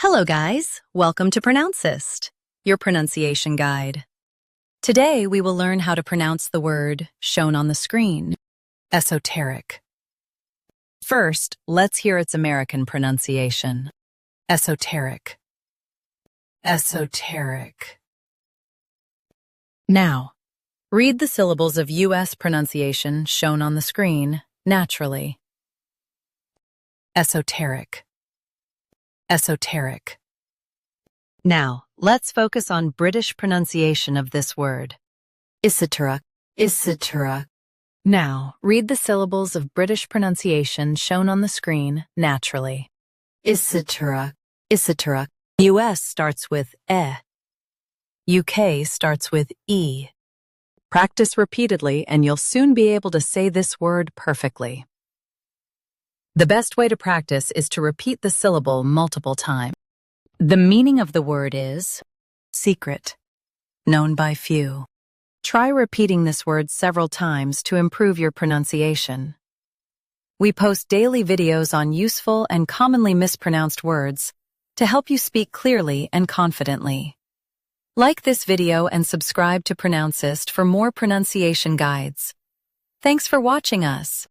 Hello guys, welcome to Pronouncist, your pronunciation guide. Today we will learn how to pronounce the word shown on the screen, esoteric. First, let's hear its American pronunciation. Esoteric. Esoteric. Now, read the syllables of U.S. pronunciation shown on the screen naturally. Esoteric. Esoteric. Now, let's focus on British pronunciation of this word. ESOTERIC. ESOTERIC. Now, read the syllables of British pronunciation shown on the screen naturally. ESOTERIC. ESOTERIC. US starts with E. UK starts with E. Practice repeatedly and you'll soon be able to say this word perfectly. The best way to practice is to repeat the syllable multiple times. The meaning of the word is secret, known by few. Try repeating this word several times to improve your pronunciation. We post daily videos on useful and commonly mispronounced words to help you speak clearly and confidently. Like this video and subscribe to Pronouncist for more pronunciation guides. Thanks for watching us.